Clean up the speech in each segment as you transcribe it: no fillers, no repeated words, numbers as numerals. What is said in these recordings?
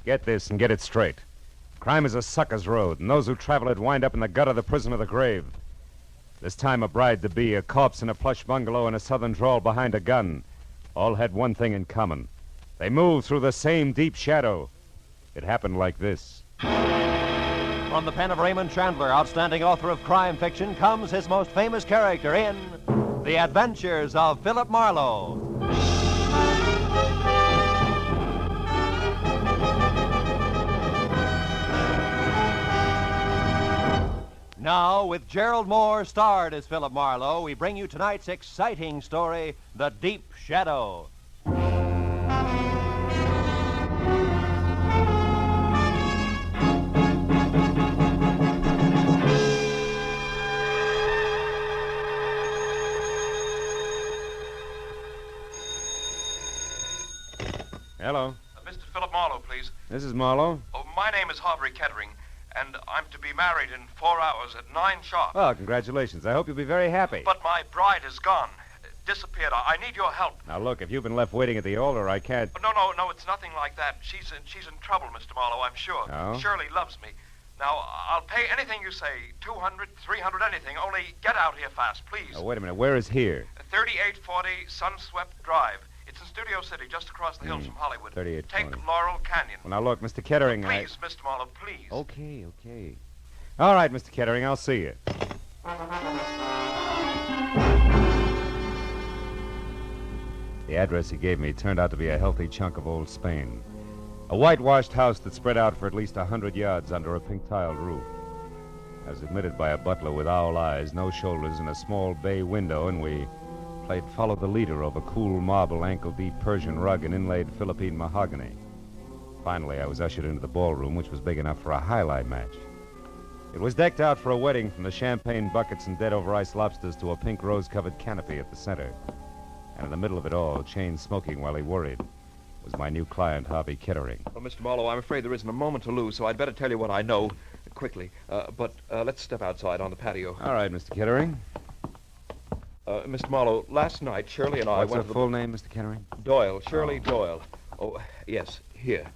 Get this and get it straight. Crime is a sucker's road, and those who travel it wind up in the gutter, the prison, or the grave. This time a bride-to-be, a corpse in a plush bungalow, and a southern drawl behind a gun all had one thing in common. They moved through the same deep shadow. It happened like this. From the pen of Raymond Chandler, outstanding author of crime fiction, comes his most famous character in The Adventures of Philip Marlowe. Now, with Gerald Moore starred as Philip Marlowe, we bring you tonight's exciting story, The Deep Shadow. Hello. Mr. Philip Marlowe, please. This is Marlowe. Oh, my name is Harvey Kettering, and I'm to be married in 4 hours at 9 sharp. Well, congratulations. I hope you'll be very happy. But my bride is gone. Disappeared. I need your help. Now, look, if you've been left waiting at the altar, I can't... No, it's nothing like that. She's in trouble, Mr. Marlowe, I'm sure. Oh? Shirley loves me. Now, I'll pay anything you say, 200, 300, anything. Only get out here fast, please. Oh, wait a minute. Where is here? 3840 Sunswept Drive. It's in Studio City, just across the hills from Hollywood. 3840. Take Laurel Canyon. Well, now, look, Mr. Kettering, Please, Mr. Marlowe, please. Okay. All right, Mr. Kettering, I'll see you. The address he gave me turned out to be a healthy chunk of old Spain. A whitewashed house that spread out for at least 100 yards under a pink-tiled roof. I was admitted by a butler with owl eyes, no shoulders, and a small bay window, and we played Follow the Leader over cool marble, ankle-deep Persian rug and inlaid Philippine mahogany. Finally, I was ushered into the ballroom, which was big enough for a highlight match. It was decked out for a wedding, from the champagne buckets and dead-over-ice lobsters to a pink rose-covered canopy at the center. And in the middle of it all, chain smoking while he worried, was my new client, Harvey Kettering. Well, Mr. Marlowe, I'm afraid there isn't a moment to lose, so I'd better tell you what I know quickly. But let's step outside on the patio. All right, Mr. Kettering. Mr. Marlowe, last night, Shirley and I What's went her to the... full name, Mr. Kettering? Doyle, Shirley Doyle. Oh, yes, here.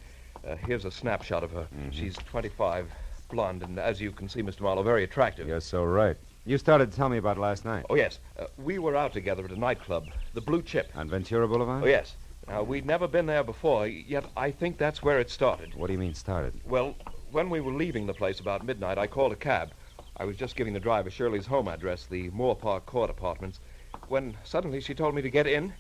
Here's a snapshot of her. Mm-hmm. She's 25, blonde, and as you can see, Mr. Marlowe, very attractive. You're so right. You started to tell me about last night. Oh, yes. We were out together at a nightclub, the Blue Chip. On Ventura Boulevard? Oh, yes. Now, we'd never been there before, yet I think that's where it started. What do you mean started? Well, when we were leaving the place about midnight, I called a cab. I was just giving the driver Shirley's home address, the Moore Park Court Apartments, when suddenly she told me to get in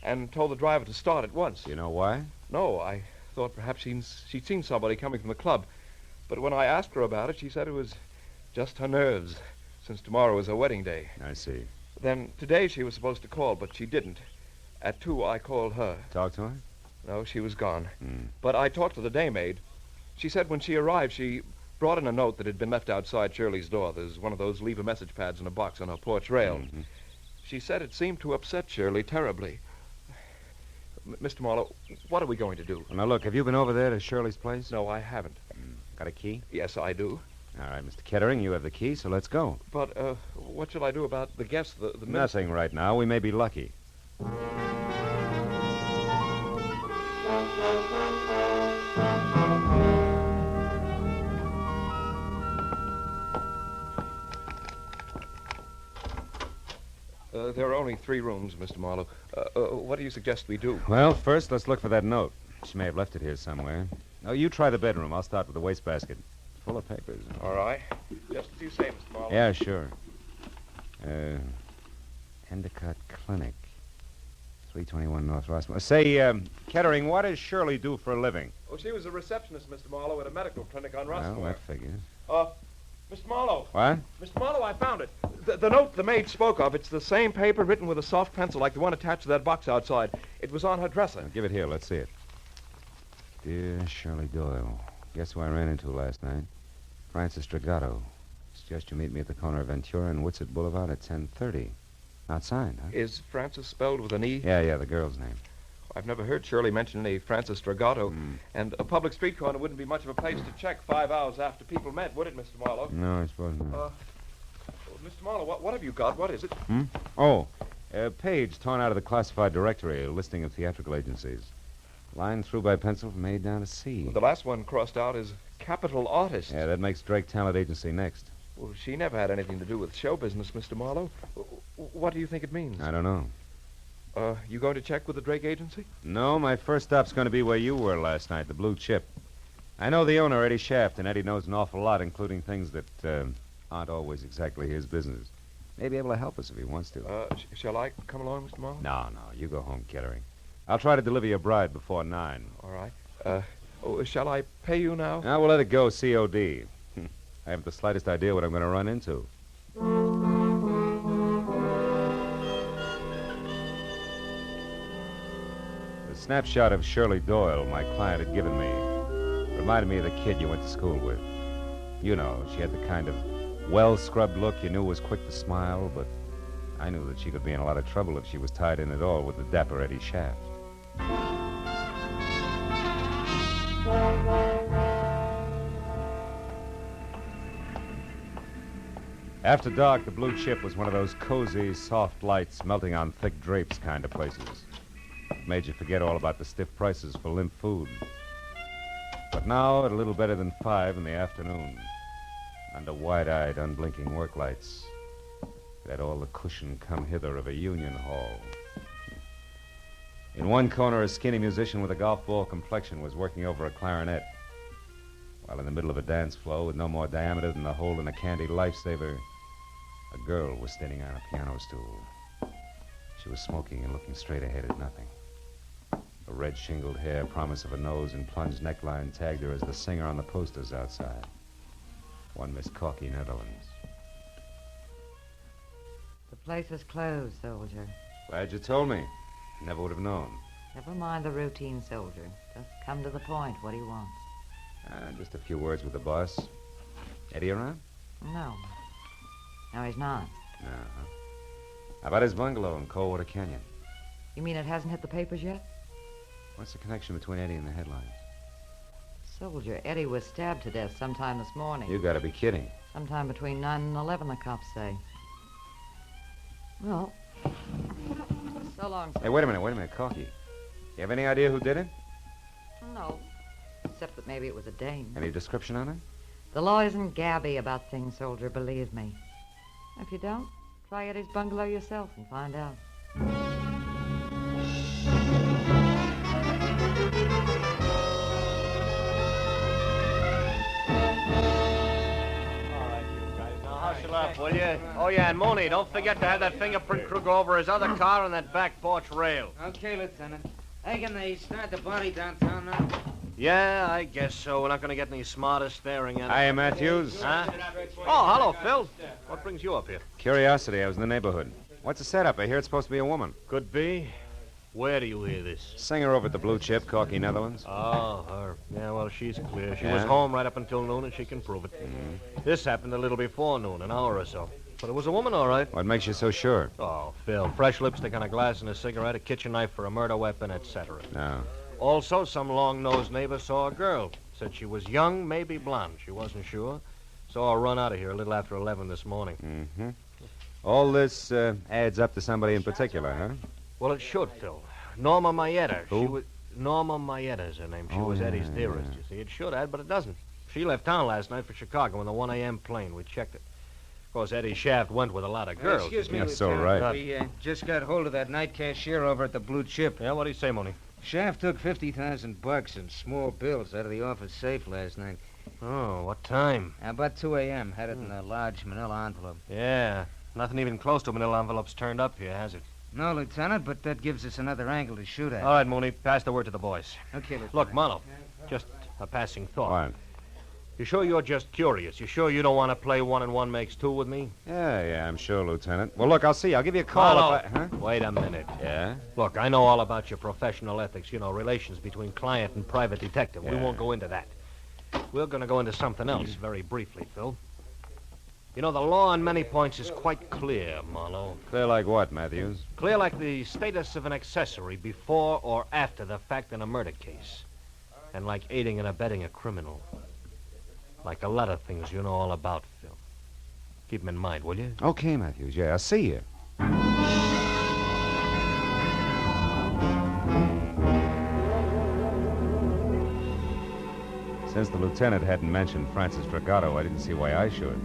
and told the driver to start at once. You know why? No, I thought perhaps she'd seen somebody coming from the club. But when I asked her about it, she said it was just her nerves, since tomorrow is her wedding day. I see. Then today she was supposed to call, but she didn't. At 2, I called her. Talk to her? No, she was gone. Hmm. But I talked to the daymaid. She said when she arrived, she brought in a note that had been left outside Shirley's door. There's one of those leave-a-message pads in a box on her porch rail. Mm-hmm. She said it seemed to upset Shirley terribly. Mr. Marlowe, what are we going to do? Well, now, look, have you been over there to Shirley's place? No, I haven't. Got a key? Yes, I do. All right, Mr. Kettering, you have the key, so let's go. But what shall I do about the guests, the Nothing right now. We may be lucky. There are only 3 rooms, Mr. Marlowe. What do you suggest we do? Well, first, let's look for that note. She may have left it here somewhere. No, you try the bedroom. I'll start with the wastebasket. Full of papers. All right. Just as you say, Mr. Marlowe. Yeah, sure. Endicott Clinic. 321 North Rossmore. Say, Kettering, what does Shirley do for a living? Oh, she was a receptionist, Mr. Marlowe, at a medical clinic on Rossmore. Well, that figures. Mr. Marlowe. What? Mr. Marlowe, I found it. The note the maid spoke of, it's the same paper written with a soft pencil like the one attached to that box outside. It was on her dresser. Now, give it here. Let's see it. Dear Shirley Doyle, guess who I ran into last night? Francis Dragato. Suggest you meet me at the corner of Ventura and Woodsett Boulevard at 10:30. Not signed, huh? Is Francis spelled with an E? Yeah, the girl's name. I've never heard Shirley mention any Francis Dragato. And a public street corner wouldn't be much of a place to check 5 hours after people met, would it, Mr. Marlowe? No, I suppose not. Mr. Marlowe, what have you got? What is it? Oh, a page torn out of the classified directory, a listing of theatrical agencies. Line through by pencil from A down to C. The last one crossed out is capital artist. Yeah, that makes Drake Talent Agency next. Well, she never had anything to do with show business, Mr. Marlowe. What do you think it means? I don't know. You going to check with the Drake Agency? No, my first stop's going to be where you were last night, the Blue Chip. I know the owner, Eddie Shaft, and Eddie knows an awful lot, including things that aren't always exactly his business. May be able to help us if he wants to. Shall I come along, Mr. Marlowe? No, you go home, Kettering. I'll try to deliver your bride before 9. All right. Shall I pay you now? Now, we'll let it go COD. I haven't the slightest idea what I'm going to run into. The snapshot of Shirley Doyle my client had given me reminded me of the kid you went to school with. You know, she had the kind of well-scrubbed look you knew was quick to smile, but I knew that she could be in a lot of trouble if she was tied in at all with the dapper Eddie Shaft. After dark, the Blue Chip was one of those cozy, soft lights melting on thick drapes kind of places. It made you forget all about the stiff prices for limp food. But now, at a little better than 5 in the afternoon, under wide-eyed, unblinking work lights, it had all the cushion come hither of a union hall. In one corner, a skinny musician with a golf ball complexion was working over a clarinet, while in the middle of a dance floor with no more diameter than the hole in a candy lifesaver, a girl was standing on a piano stool. She was smoking and looking straight ahead at nothing. The red shingled hair, promise of a nose, and plunged neckline tagged her as the singer on the posters outside. One Miss Corky, Netherlands. The place is closed, soldier. Glad you told me. Never would have known. Never mind the routine, soldier. Just come to the point. What do you want? Just a few words with the boss. Eddie around? No. No, he's not. No. How about his bungalow in Coldwater Canyon? You mean it hasn't hit the papers yet? What's the connection between Eddie and the headlines? Soldier, Eddie was stabbed to death sometime this morning. You gotta be kidding. Sometime between 9 and 11, the cops say. Well, so long, Hey, wait a minute, Corky. You have any idea who did it? No. Except that maybe it was a dame. Any description on it? The law isn't gabby about things, soldier, believe me. If you don't, try Eddie's bungalow yourself and find out. Hustle up, will you? Oh, yeah, and Mooney, don't forget to have that fingerprint crew go over his other car on that back porch rail. Okay, Lieutenant. Hey, can they start the body downtown now? Yeah, I guess so. We're not going to get any smarter staring at it. Hiya, Matthews. Huh? Oh, hello, Phil. What brings you up here? Curiosity, I was in the neighborhood. What's the setup? I hear it's supposed to be a woman. Could be. Where do you hear this? Singer over at the Blue Chip, Corky, Netherlands. Oh, her. Yeah, well, she's clear. She Yeah? was home right up until noon, and she can prove it. This happened a little before noon, an hour or so. But it was a woman, all right. What makes you so sure? Oh, Phil, fresh lipstick on a glass and a cigarette, a kitchen knife for a murder weapon, etc. No. Also, some long-nosed neighbor saw a girl. Said she was young, maybe blonde. She wasn't sure. Saw her run out of here a little after 11 this morning. Mm-hmm. All this adds up to somebody in particular, huh? Well, it should, Phil. Norma Mayetta. Who? She was Norma Mayetta is her name. She Oh, was yeah, Eddie's dearest, yeah. you see. It should add, but it doesn't. She left town last night for Chicago in the 1 a.m. plane. We checked it. Of course, Eddie Shaft went with a lot of girls. Excuse me, That's so Lieutenant. right. We just got hold of that night cashier over at the Blue Chip. Yeah, what do you say, Mooney? Shaft took $50,000 in small bills out of the office safe last night. Oh, what time? About 2 a.m. Had it in a large manila envelope. Yeah, nothing even close to manila envelopes turned up here, has it? No, Lieutenant, but that gives us another angle to shoot at. All right, Mooney, pass the word to the boys. Okay, Lieutenant. Look, Marlowe, just a passing thought. What? You sure you're just curious? You sure you don't want to play 1 and 1 makes 2 with me? Yeah, I'm sure, Lieutenant. Well, look, I'll see you. I'll give you a call Marlowe, if I... Huh? wait a minute. Yeah? Look, I know all about your professional ethics, relations between client and private detective. We Yeah. won't go into that. We're going to go into something else very briefly, Phil. You know, the law on many points is quite clear, Marlowe. Clear like what, Matthews? Clear like the status of an accessory before or after the fact in a murder case. And like aiding and abetting a criminal. Like a lot of things you know all about, Phil. Keep them in mind, will you? Okay, Matthews. Yeah, I'll see you. Since the lieutenant hadn't mentioned Francis Dragato, I didn't see why I should.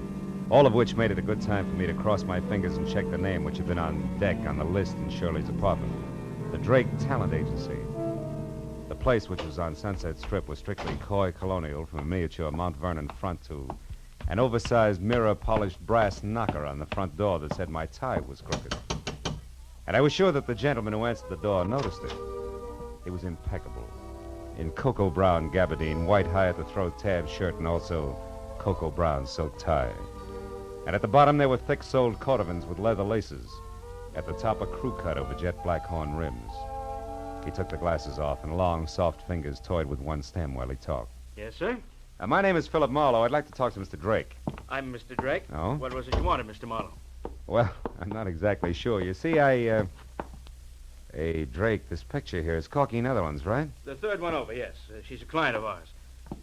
All of which made it a good time for me to cross my fingers and check the name, which had been on deck on the list in Shirley's apartment. The Drake Talent Agency. The place, which was on Sunset Strip, was strictly coy colonial, from a miniature Mount Vernon front to an oversized mirror-polished brass knocker on the front door that said my tie was crooked. And I was sure that the gentleman who answered the door noticed it. He was impeccable. In cocoa brown gabardine, white high-at-the-throat tab shirt, and also cocoa brown silk tie. And at the bottom there were thick-soled cordovans with leather laces. At the top, a crew cut over jet black horn rims. He took the glasses off, and long, soft fingers toyed with one stem while he talked. Yes, sir? My name is Philip Marlowe. I'd like to talk to Mr. Drake. I'm Mr. Drake. Oh? What was it you wanted, Mr. Marlowe? Well, I'm not exactly sure. You see, Hey, Drake, this picture here is Corky Netherlands, right? The third one over, yes. She's a client of ours.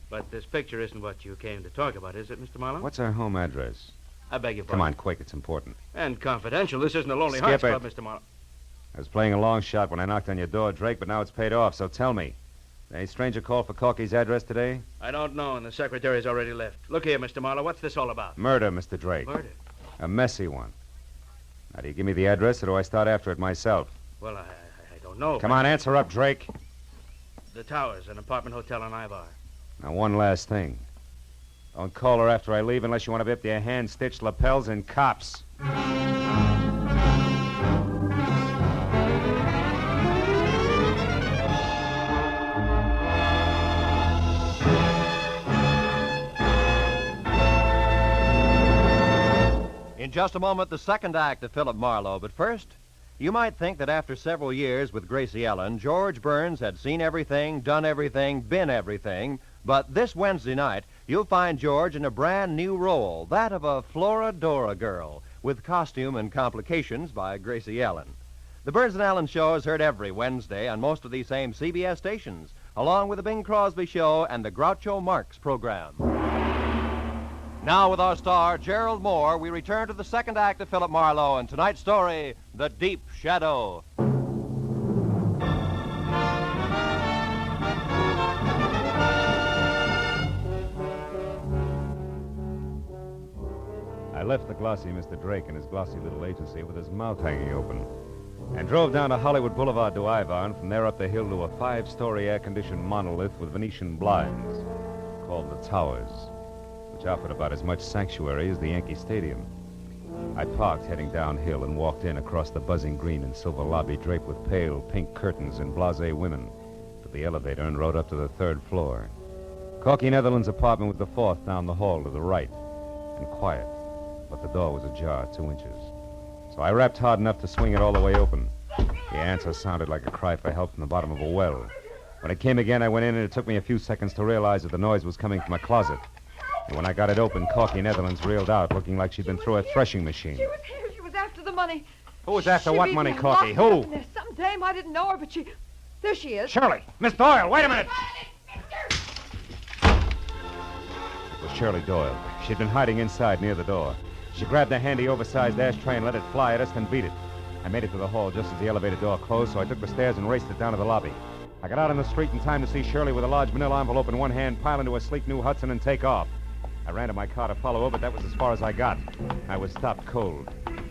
But this picture isn't what you came to talk about, is it, Mr. Marlowe? What's her home address? I beg your pardon. Come on, quick. It's important. And confidential. This isn't a Lonely Skip Hearts it. Club, Mr. Marlowe. I was playing a long shot when I knocked on your door, Drake, but now it's paid off, so tell me. Any stranger called for Corky's address today? I don't know, and the secretary's already left. Look here, Mr. Marlowe, what's this all about? Murder, Mr. Drake. Murder? A messy one. Now, do you give me the address, or do I start after it myself? Well, I don't know. Come on, answer up, Drake. The Towers, an apartment hotel on Ivar. Now, one last thing. Don't call her after I leave unless you want to be up to your hand-stitched lapels and cops. In just a moment, the second act of Philip Marlowe. But first, you might think that after several years with Gracie Ellen, George Burns had seen everything, done everything, been everything. But this Wednesday night, you'll find George in a brand new role, that of a Florodora girl, with costume and complications by Gracie Ellen. The Burns and Allen Show is heard every Wednesday on most of these same CBS stations, along with the Bing Crosby Show and the Groucho Marx program. Now, with our star, Gerald Moore, we return to the second act of Philip Marlowe and tonight's story, The Deep Shadow. I left the glossy Mr. Drake and his glossy little agency with his mouth hanging open and drove down to Hollywood Boulevard to Ivar, and from there up the hill to a 5-story air-conditioned monolith with Venetian blinds called the Towers, which offered about as much sanctuary as the Yankee Stadium. I parked heading downhill and walked in across the buzzing green and silver lobby draped with pale pink curtains and blasé women to the elevator and rode up to the 3rd floor. Corky Netherlands' apartment was the 4th down the hall to the right, and quiet, but the door was ajar 2 inches. So I rapped hard enough to swing it all the way open. The answer sounded like a cry for help from the bottom of a well. When it came again, I went in, and it took me a few seconds to realize that the noise was coming from a closet. And when I got it open, Corky Netherlands reeled out, looking like she'd been through a threshing machine. She was here. She was after the money. Who was after She what beat money, me and Corky? locked me up Who? in there. Some dame, I didn't know her, but she... There she is. Shirley! Miss Doyle, wait a minute! It was Shirley Doyle. She'd been hiding inside near the door. She grabbed a handy, oversized ashtray and let it fly at us, then beat it. I made it to the hall just as the elevator door closed, so I took the stairs and raced it down to the lobby. I got out on the street in time to see Shirley with a large manila envelope in one hand pile into a sleek new Hudson and take off. I ran to my car to follow her, but that was as far as I got. I was stopped cold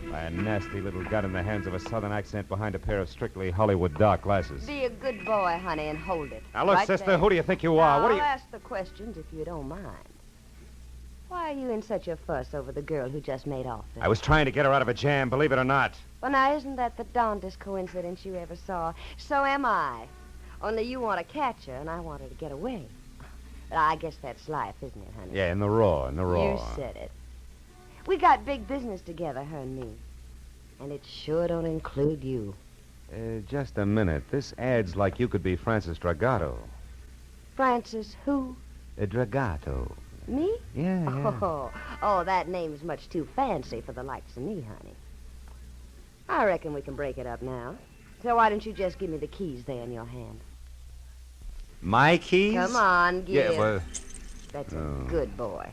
by a nasty little gun in the hands of a southern accent behind a pair of strictly Hollywood dark glasses. Be a good boy, honey, and hold it. Now, look, Right sister, there. who do you think you are? Now, What do you... I'll ask the questions if you don't mind. Why are you in such a fuss over the girl who just made off with I was trying to get her out of a jam, believe it or not. Well, now, isn't that the darndest coincidence you ever saw? So am I. Only you want to catch her, and I want her to get away. But I guess that's life, isn't it, honey? Yeah, in the raw. You said it. We got big business together, her and me. And it sure don't include you. Just a minute. This ad's like you could be Francis Dragato. Francis who? Dragato. Me? Yeah. Oh, that name's much too fancy for the likes of me, honey. I reckon we can break it up now. So why don't you just give me the keys there in your hand? My keys? Come on, give. Yeah, well... That's a good boy.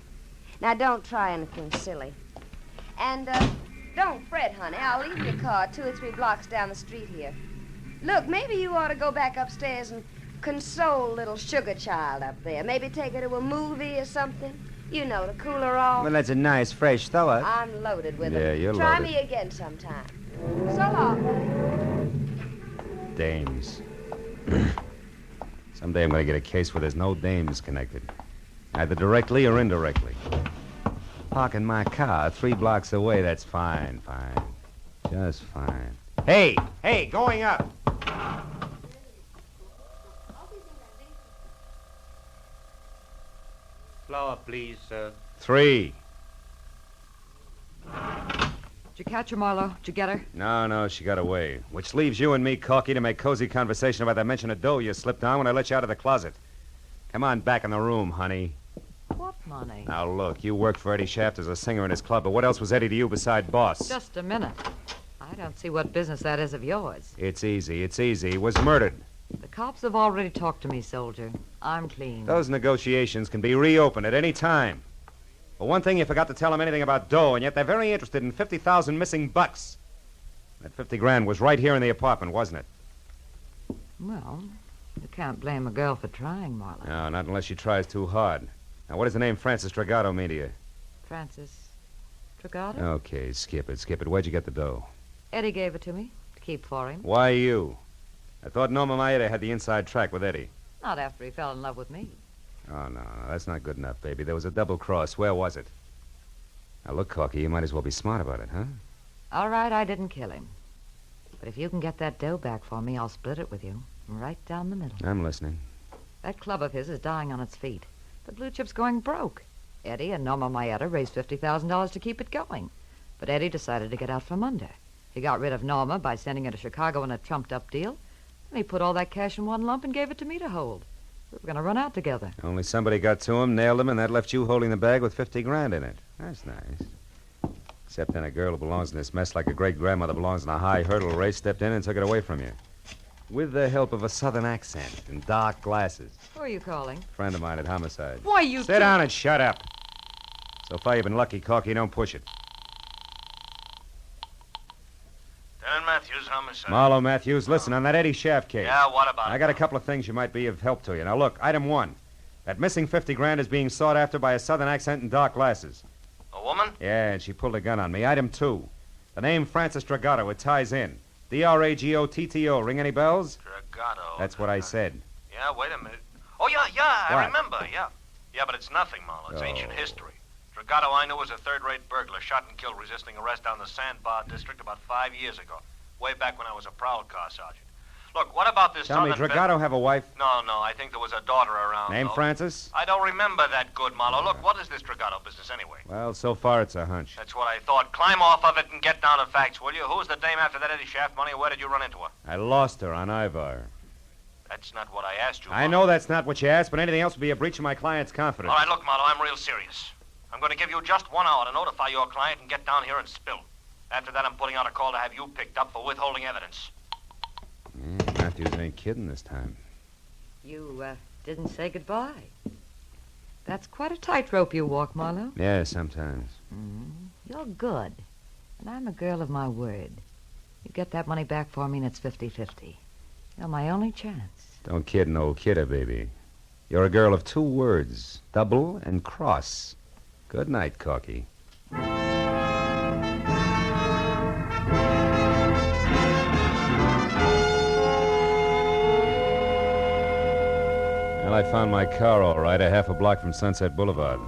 Now, don't try anything silly. And, don't fret, honey. I'll leave your car 2 or 3 blocks down the street here. Look, maybe you ought to go back upstairs and console little sugar child up there. Maybe take her to a movie or something. You know, to cool her off. Well, that's a nice, fresh thought. I'm loaded with them. Yeah, you're Try loaded. me again sometime. So long. Dames. Someday I'm going to get a case where there's no dames connected. Either directly or indirectly. Parking my car 3 blocks away, that's fine. Just fine. Hey, going up. Flour, please, sir. 3. Did you catch her, Marlowe? Did you get her? No, she got away. Which leaves you and me, Corky, to make cozy conversation about that mention of dough you slipped on when I let you out of the closet. Come on back in the room, honey. What money? Now, look, you worked for Eddie Shaft as a singer in his club, but what else was Eddie to you beside boss? Just a minute. I don't see what business that is of yours. It's easy. He was murdered. The cops have already talked to me, soldier. I'm clean. Those negotiations can be reopened at any time. But one thing, you forgot to tell them anything about dough, and yet they're very interested in 50,000 missing bucks. That 50 grand was right here in the apartment, wasn't it? Well, you can't blame a girl for trying, Marlowe. No, not unless she tries too hard. Now, what does the name Francis Dragato mean to you? Francis Dragato? Okay, skip it. Where'd you get the dough? Eddie gave it to me to keep for him. Why you? I thought Norma Maeda had the inside track with Eddie. Not after he fell in love with me. Oh, no, that's not good enough, baby. There was a double cross. Where was it? Now, look, Corky, you might as well be smart about it, huh? All right, I didn't kill him. But if you can get that dough back for me, I'll split it with you. Right down the middle. I'm listening. That club of his is dying on its feet. The Blue Chip's going broke. Eddie and Norma Maeda raised $50,000 to keep it going. But Eddie decided to get out from under. He got rid of Norma by sending her to Chicago in a trumped-up deal. And he put all that cash in one lump and gave it to me to hold. We were going to run out together. Only somebody got to him, nailed him, and that left you holding the bag with 50 grand in it. That's nice. Except then a girl who belongs in this mess like a great-grandmother belongs in a high hurdle race stepped in and took it away from you. With the help of a southern accent and dark glasses. Who are you calling? Friend of mine at Homicide. Why, you Sit down and shut up. So far you've been lucky, Corky. Don't push it. Lieutenant Matthews, homicide. Marlowe Matthews, listen, on that Eddie Shaft case. Yeah, what about it? I got a couple of things you might be of help to you. Now, look, item 1. That missing 50 grand is being sought after by a southern accent and dark glasses. A woman? Yeah, and she pulled a gun on me. Item 2. The name Francis Dragato, it ties in. D-R-A-G-O-T-T-O. Ring any bells? Dragato. That's what I said. Yeah, wait a minute. Oh, yeah, What? I remember, yeah. Yeah, but it's nothing, Marlowe. It's ancient history. Dragato I knew was a third-rate burglar, shot and killed resisting arrest down the Sandbar district about 5 years ago. Way back when I was a prowl car sergeant. Look, what about this Tell me, southern Dragato have a wife? No, I think there was a daughter around. Name though. Francis? I don't remember that good, Marlowe. Look, what is this Dragato business anyway? Well, so far it's a hunch. That's what I thought. Climb off of it and get down to facts, will you? Who was the dame after that Eddie Shaft money? Where did you run into her? I lost her on Ivar. That's not what I asked you. I know that's not what you asked, but anything else would be a breach of my client's confidence. All right, look, Marlowe, I'm real serious. I'm going to give you just 1 hour to notify your client and get down here and spill. After that, I'm putting out a call to have you picked up for withholding evidence. Matthews ain't kidding this time. You, didn't say goodbye. That's quite a tightrope you walk, Marlowe. Yeah, sometimes. You're good. And I'm a girl of my word. You get that money back for me and it's 50-50. You're my only chance. Don't kid an old kidder, baby. You're a girl of 2 words. Double and cross. Good night, Corky. Well, I found my car all right, a half a block from Sunset Boulevard.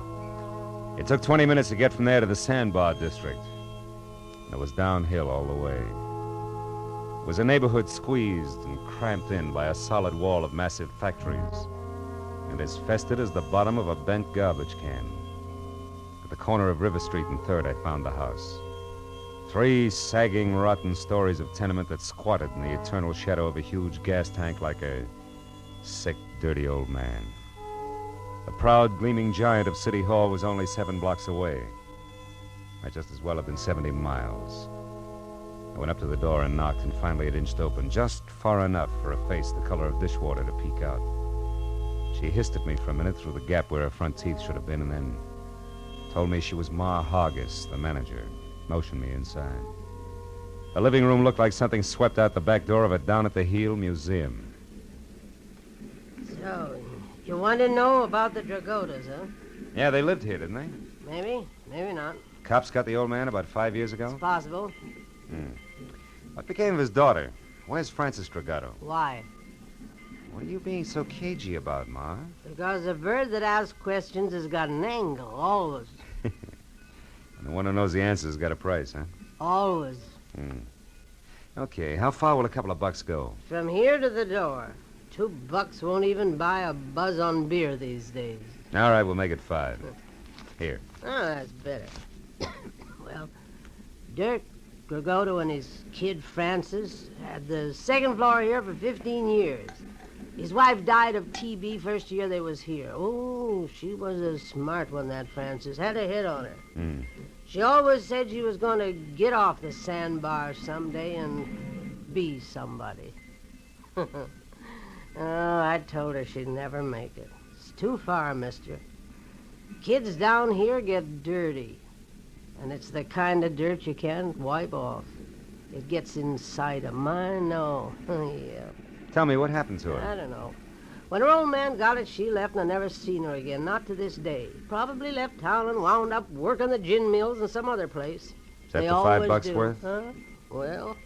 It took 20 minutes to get from there to the Sandbar district. And it was downhill all the way. It was a neighborhood squeezed and cramped in by a solid wall of massive factories, and as fetid as the bottom of a bent garbage can. At the corner of River Street and 3rd, I found the house. 3 sagging, rotten stories of tenement that squatted in the eternal shadow of a huge gas tank like a sick, dirty old man. The proud, gleaming giant of City Hall was only 7 blocks away. Might just as well have been 70 miles. I went up to the door and knocked, and finally it inched open, just far enough for a face the color of dishwater to peek out. She hissed at me for a minute through the gap where her front teeth should have been, and then told me she was Ma Hargis, the manager, motioned me inside. The living room looked like something swept out the back door of a down-at-the-heel museum. want to know about the Dragotas, huh? Yeah, they lived here, didn't they? Maybe, maybe not. Cops got the old man about 5 years ago? It's possible. What became of his daughter? Where's Francis Dragato? Why? What are you being so cagey about, Ma? Because a bird that asks questions has got an angle, always. And the one who knows the answer's got a price, huh? Always. Okay, how far will a couple of bucks go? From here to the door. $2 won't even buy a buzz on beer these days. All right, we'll make it 5. Here. Oh, that's better. Well, Dirk Dragoto and his kid Francis had the second floor here for 15 years. His wife died of TB first year they was here. Oh, she was a smart one, that Francis. Had a hit on her. She always said she was going to get off the sandbar someday and be somebody. Oh, I told her she'd never make it. It's too far, mister. Kids down here get dirty. And it's the kind of dirt you can't wipe off. It gets inside of mine, no. Yeah. Tell me, what happened to her? I don't know. When her old man got it, she left, and I never seen her again, not to this day. Probably left town and wound up working the gin mills in some other place. Is that They the always $5 do. worth? Huh? Well,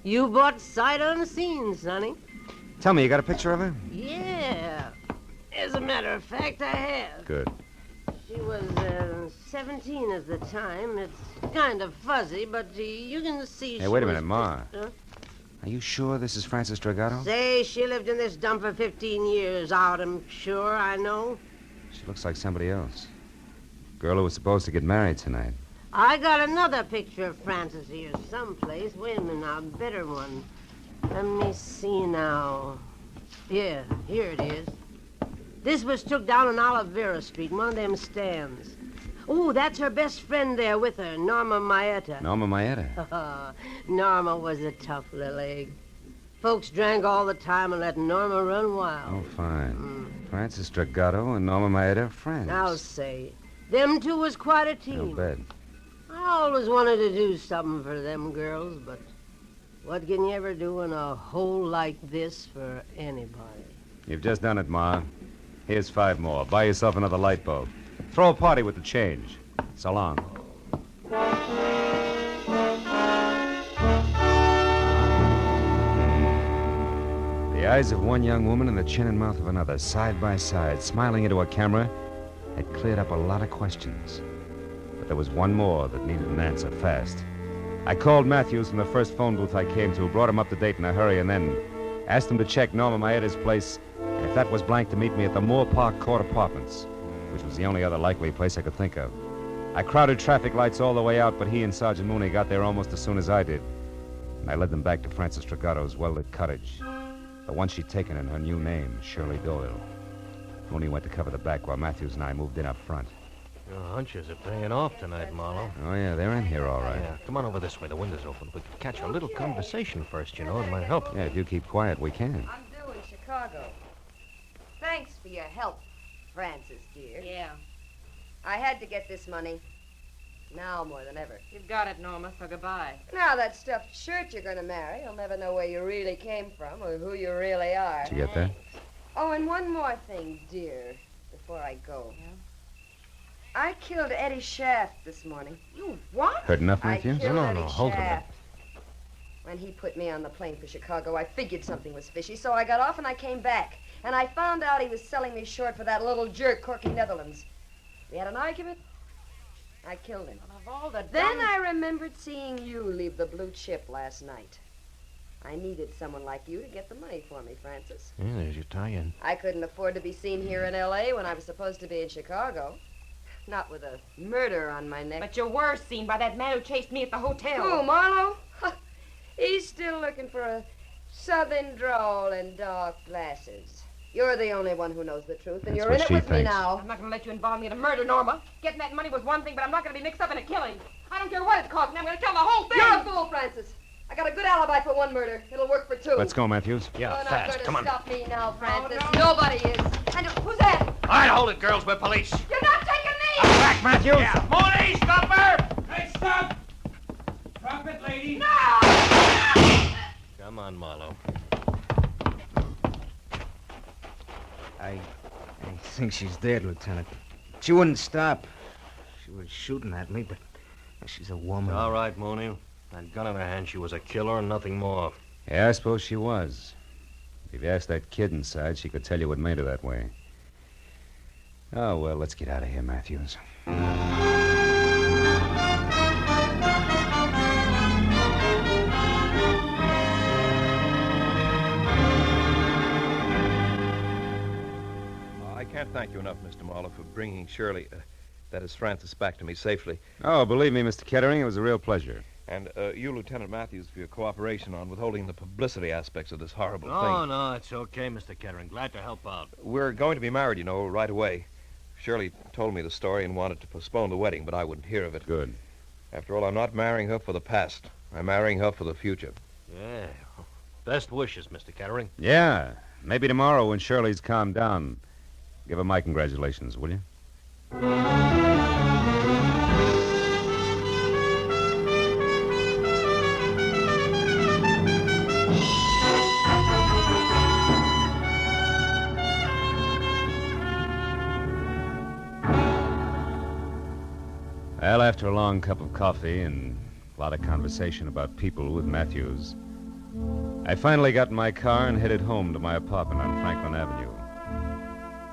you bought sight unseen, Sonny. Tell me, you got a picture of her? Yeah. As a matter of fact, I have. Good. She was 17 at the time. It's kind of fuzzy, but you can see Hey, she wait a was minute, Ma. Huh? Are you sure this is Francis Dragato? Say, she lived in this dump for 15 years out, I'm sure, I know. She looks like somebody else. Girl who was supposed to get married tonight. I got another picture of Francis here someplace. Wait a minute now, a better one. Let me see now. Yeah, here it is. This was took down on Olivera Street, one of them stands. Oh, that's her best friend there with her, Norma Maeta. Norma Maeta. Norma was a tough little egg. Folks drank all the time and let Norma run wild. Oh, fine. Francis Dragato and Norma Maeta are friends. Now say, them two was quite a team. No bet. I always wanted to do something for them girls, but what can you ever do in a hole like this for anybody? You've just done it, Ma. Here's 5 more. Buy yourself another light bulb. Throw a party with the change. So long. The eyes of one young woman and the chin and mouth of another, side by side, smiling into a camera, had cleared up a lot of questions. But there was one more that needed an answer fast. I called Matthews from the first phone booth I came to, brought him up to date in a hurry, and then asked him to check Norma Maeta's place, and if that was blank, to meet me at the Moore Park Court Apartments, which was the only other likely place I could think of. I crowded traffic lights all the way out, but he and Sergeant Mooney got there almost as soon as I did. And I led them back to Francis Dragato's well-lit cottage, the one she'd taken in her new name, Shirley Doyle. Mooney went to cover the back while Matthews and I moved in up front. Your hunches are paying off tonight, Marlowe. Oh, yeah, they're in here all right. Yeah, come on over this way. The window's open. We could catch a little conversation first, you know. It might help. Yeah, if you keep quiet, we can. I'm due in Chicago. Thanks for your help, Francis, dear. Yeah. I had to get this money. Now more than ever. You've got it, Norma, so goodbye. Now that stuffed shirt you're going to marry, you'll never know where you really came from or who you really are. Did you get that? Oh, and one more thing, dear, before I go. Yeah? I killed Eddie Shaft this morning. You what? Heard enough, Matthews? I killed No, Eddie hold a minute. Shaft. When he put me on the plane for Chicago, I figured something was fishy, so I got off and I came back. And I found out he was selling me short for that little jerk, Corky Netherlands. We had an argument. I killed him. Of all the Then I remembered seeing you leave the blue chip last night. I needed someone like you to get the money for me, Francis. Yeah, there's your tie-in. I couldn't afford to be seen here in L.A. when I was supposed to be in Chicago. Not with a murder on my neck. But you were seen by that man who chased me at the hotel. Who, Marlowe? He's still looking for a southern drawl and dark glasses. You're the only one who knows the truth, and That's you're what in it she with me thinks. now. I'm not going to let you involve me in a murder, Norma. Getting that money was one thing, but I'm not going to be mixed up in a killing. I don't care what it costs me. I'm going to tell the whole thing. You're a fool, Francis. I got a good alibi for one murder. It'll work for 2. Let's go, Matthews. Yeah, You're fast. not going Come to on. stop me now, Francis. no. Nobody is. And who's that? All right, hold it, girls. We're police. You're not taking me! Back, Matthews! Yeah, Mooney, stop her! Hey, stop! Drop it, lady. Come on, Marlowe. I think she's dead, Lieutenant. She wouldn't stop. She was shooting at me, but she's a woman. All right, Mooney. That gun in her hand, she was a killer and nothing more. Yeah, I suppose she was. If you asked that kid inside, she could tell you what made her that way. Oh, well, let's get out of here, Matthews. I can't thank you enough, Mr. Marlowe, for bringing Shirley, that is Francis, back to me safely. Oh, believe me, Mr. Kettering, it was a real pleasure. And you, Lieutenant Matthews, for your cooperation on withholding the publicity aspects of this horrible No, thing. no, it's okay, Mr. Kettering. Glad to help out. We're going to be married, you know, right away. Shirley told me the story and wanted to postpone the wedding, but I wouldn't hear of it. Good. After all, I'm not marrying her for the past. I'm marrying her for the future. Yeah. Best wishes, Mr. Kettering. Yeah. Maybe tomorrow when Shirley's calmed down. Give her my congratulations, will you? Well, after a long cup of coffee and a lot of conversation about people with Matthews, I finally got in my car and headed home to my apartment on Franklin Avenue,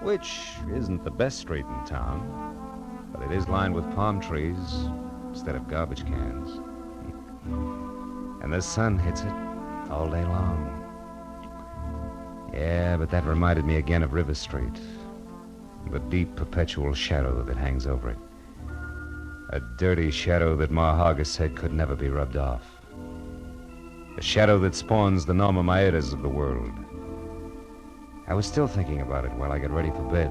which isn't the best street in town, but it is lined with palm trees instead of garbage cans. And the sun hits it all day long. Yeah, but that reminded me again of River Street, the deep, perpetual shadow that hangs over it. A dirty shadow that Ma Hargis said could never be rubbed off. A shadow that spawns the Norma Maedas of the world. I was still thinking about it while I got ready for bed.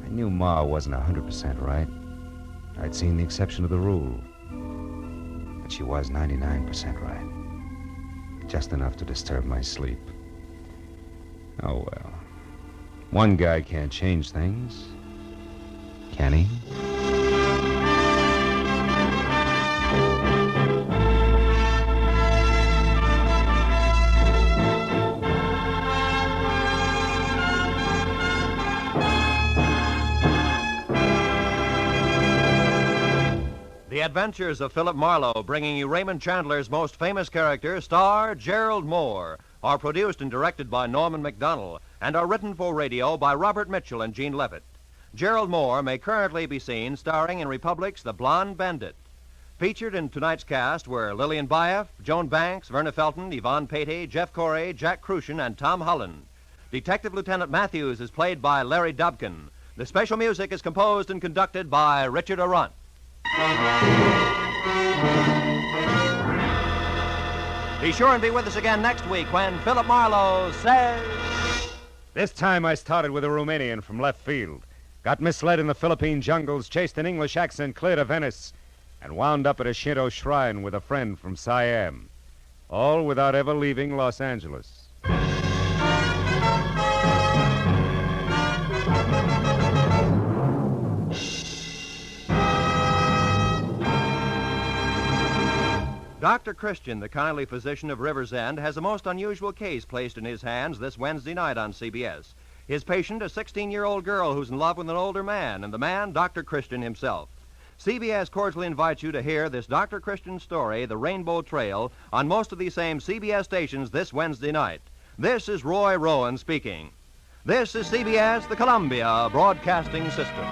I knew Ma wasn't 100% right. I'd seen the exception to the rule. But she was 99% right. Just enough to disturb my sleep. Oh, well. One guy can't change things. Can he? The Adventures of Philip Marlowe, bringing you Raymond Chandler's most famous character, star Gerald Moore, are produced and directed by Norman MacDonald and are written for radio by Robert Mitchell and Gene Levitt. Gerald Moore may currently be seen starring in Republic's The Blonde Bandit. Featured in tonight's cast were Lillian Buyeff, Joan Banks, Verna Felton, Yvonne Patey, Jeff Corey, Jack Crucian, and Tom Holland. Detective Lieutenant Matthews is played by Larry Dobkin. The special music is composed and conducted by Richard Arant. Be sure and be with us again next week when Philip Marlowe says... This time I started with a Romanian from left field. Got misled in the Philippine jungles, chased an English accent clear to Venice, and wound up at a Shinto shrine with a friend from Siam. All without ever leaving Los Angeles. Dr. Christian, the kindly physician of River's End, has a most unusual case placed in his hands this Wednesday night on CBS. His patient, a 16-year-old girl who's in love with an older man, and the man, Dr. Christian himself. CBS cordially invites you to hear this Dr. Christian story, The Rainbow Trail, on most of these same CBS stations this Wednesday night. This is Roy Rowan speaking. This is CBS, the Columbia Broadcasting System.